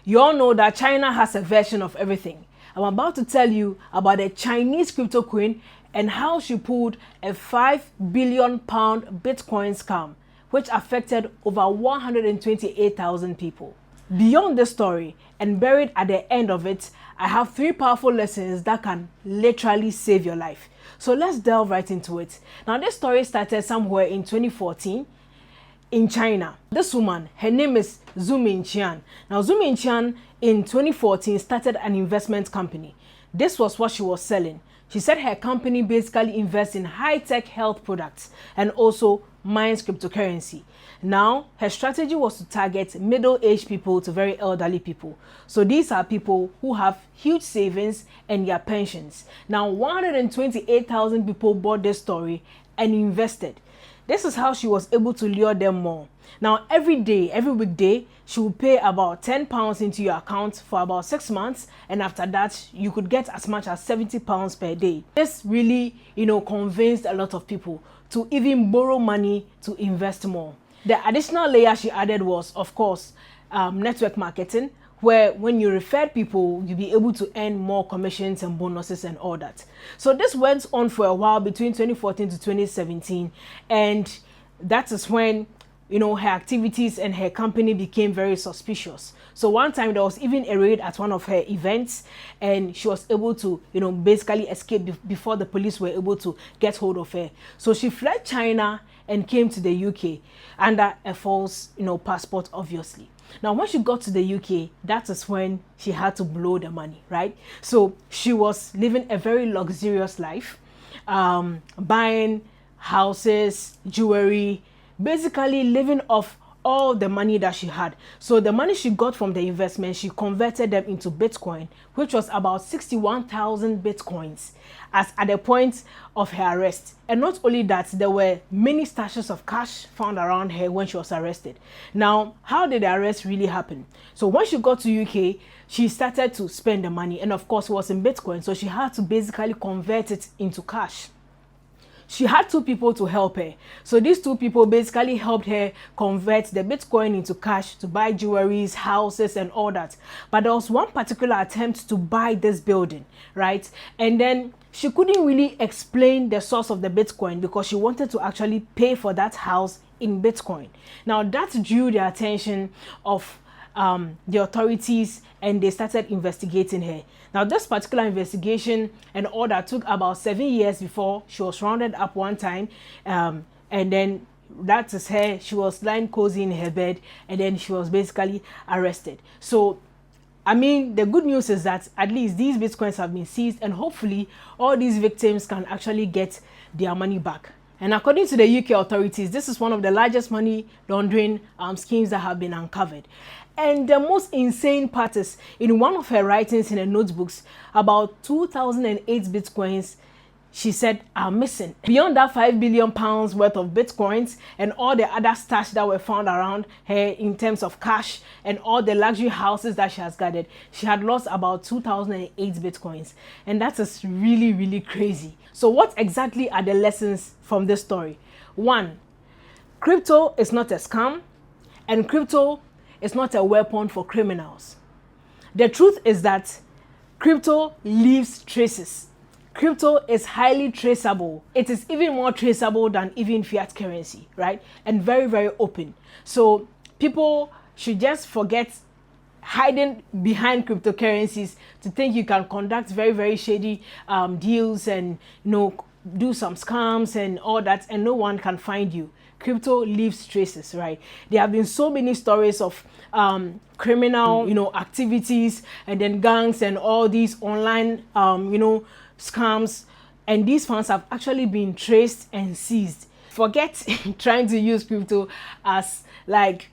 You all know that China has a version of everything. I'm about to tell you about a Chinese crypto queen and how she pulled a £5 billion Bitcoin scam, which affected over 128,000 people. Beyond this story and buried at the end of it, I have 3 powerful lessons that can literally save your life. So let's delve right into it. Now, this story started somewhere in 2014 in China. This woman, her name is Zhu Mingqian. Now, Zhu Mingqian in 2014 started an investment company. This was what she was selling. She said her company basically invests in high-tech health products and also mines cryptocurrency. Now, her strategy was to target middle-aged people to very elderly people. So these are people who have huge savings and their pensions. Now, 128,000 people bought this story and invested. This is how she was able to lure them more. Now, every weekday, she will pay about £10 into your account for about 6 months, and after that, you could get as much as £70 per day. This really, convinced a lot of people to even borrow money to invest more. The additional layer she added was, of course, network marketing, where when you refer people, you'll be able to earn more commissions and bonuses and all that. So this went on for a while between 2014 to 2017, and that is when her activities and her company became very suspicious. So one time there was even a raid at one of her events, and she was able to basically escape before the police were able to get hold of her. So she fled China and came to the UK under a false passport, obviously. Now, when she got to the UK, that is when she had to blow the money, right? So she was living a very luxurious life, buying houses, jewelry, basically living off all the money that she had. So the money she got from the investment, she converted them into Bitcoin, which was about 61,000 Bitcoins as at the point of her arrest. And not only that, there were many stashes of cash found around her when she was arrested. Now, how did the arrest really happen? So when she got to UK, she started to spend the money, and of course it was in Bitcoin, so she had to basically convert it into cash. She had 2 people to help her. So these 2 people basically helped her convert the Bitcoin into cash to buy jewelries, houses, and all that. But there was one particular attempt to buy this building, right? And then she couldn't really explain the source of the Bitcoin because she wanted to actually pay for that house in Bitcoin. Now that drew the attention of the authorities, and they started investigating her. Now, this particular investigation and all that took about 7 years before she was rounded up one time, and then that is her. She was lying cozy in her bed, and then she was basically arrested. So, I mean, the good news is that at least these Bitcoins have been seized, and hopefully all these victims can actually get their money back. And according to the UK authorities, this is one of the largest money laundering schemes that have been uncovered. And the most insane part is, in one of her writings in her notebooks, about 2008 Bitcoins, she said, are missing. Beyond that £5 billion worth of Bitcoins and all the other stash that were found around her in terms of cash and all the luxury houses that she has gathered, she had lost about 2008 Bitcoins. And that is really, really crazy. So what exactly are the lessons from this story? 1, crypto is not a scam, and crypto is not a weapon for criminals. The truth is that crypto leaves traces. Crypto is highly traceable. It is even more traceable than even fiat currency, right? And very, very open. So people should just forget hiding behind cryptocurrencies to think you can conduct very, very shady deals and do some scams and all that, and no one can find you. Crypto leaves traces, right? There have been so many stories of criminal, activities, and then gangs and all these online, scams, and these funds have actually been traced and seized. Forget trying to use crypto as like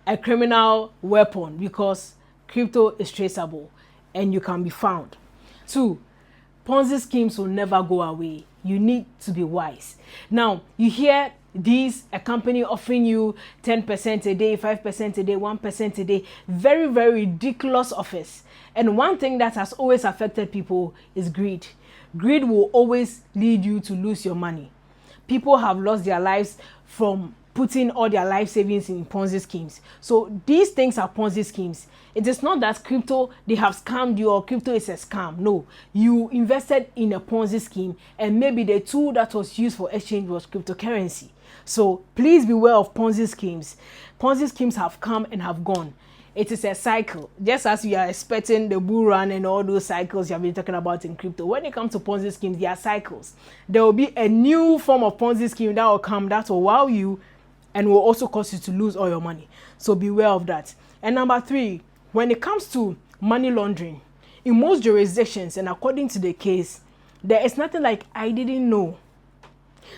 a criminal weapon, because crypto is traceable and you can be found. 2, Ponzi schemes will never go away. You need to be wise. Now, you hear a company offering you 10% a day, 5% a day, 1% a day, very, very ridiculous offers. And one thing that has always affected people is greed. Greed will always lead you to lose your money. People have lost their lives from putting all their life savings in Ponzi schemes. So these things are Ponzi schemes. It is not that crypto, they have scammed you or crypto is a scam. No, you invested in a Ponzi scheme and maybe the tool that was used for exchange was cryptocurrency. So please beware of Ponzi schemes. Ponzi schemes have come and have gone. It is a cycle. Just as we are expecting the bull run and all those cycles you have been talking about in crypto, when it comes to Ponzi schemes, there are cycles. There will be a new form of Ponzi scheme that will come that will wow you and will also cause you to lose all your money. So beware of that. And number 3, when it comes to money laundering, in most jurisdictions and according to the case, there is nothing like I didn't know.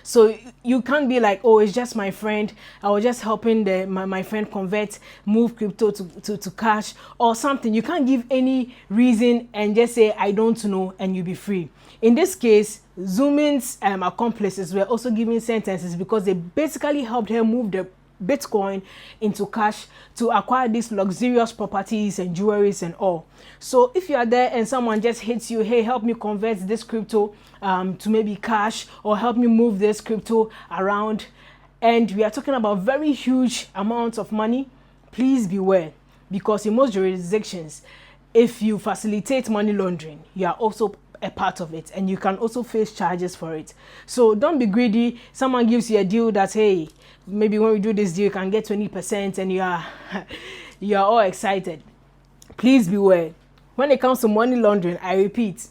So you can't be like, oh, it's just my friend. I was just helping my friend move crypto to cash or something. You can't give any reason and just say, I don't know, and you'll be free. In this case, Zumin's accomplices were also given sentences because they basically helped her move the Bitcoin into cash to acquire these luxurious properties and jewelries and all. So if you are there and someone just hits you, hey, help me convert this crypto to maybe cash, or help me move this crypto around, and we are talking about very huge amounts of money, please beware, because in most jurisdictions, if you facilitate money laundering, you are also a part of it and you can also face charges for it. So don't be greedy. Someone gives you a deal that, hey, maybe when we do this deal you can get 20% and you are all excited. Please beware. When it comes to money laundering, I repeat,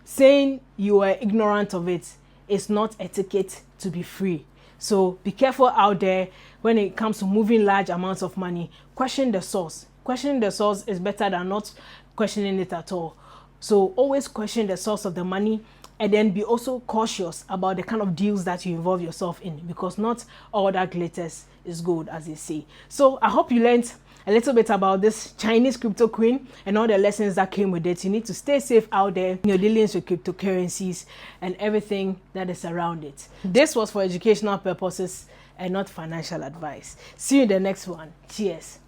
saying you are ignorant of it is not etiquette to be free. So be careful out there when it comes to moving large amounts of money. Question the source. Questioning the source is better than not questioning it at all. So always question the source of the money, and then be also cautious about the kind of deals that you involve yourself in, because not all that glitters is gold, as they say. So I hope you learned a little bit about this Chinese crypto queen and all the lessons that came with it. You need to stay safe out there in your dealings with cryptocurrencies and everything that is around it. This was for educational purposes and not financial advice. See you in the next one. Cheers.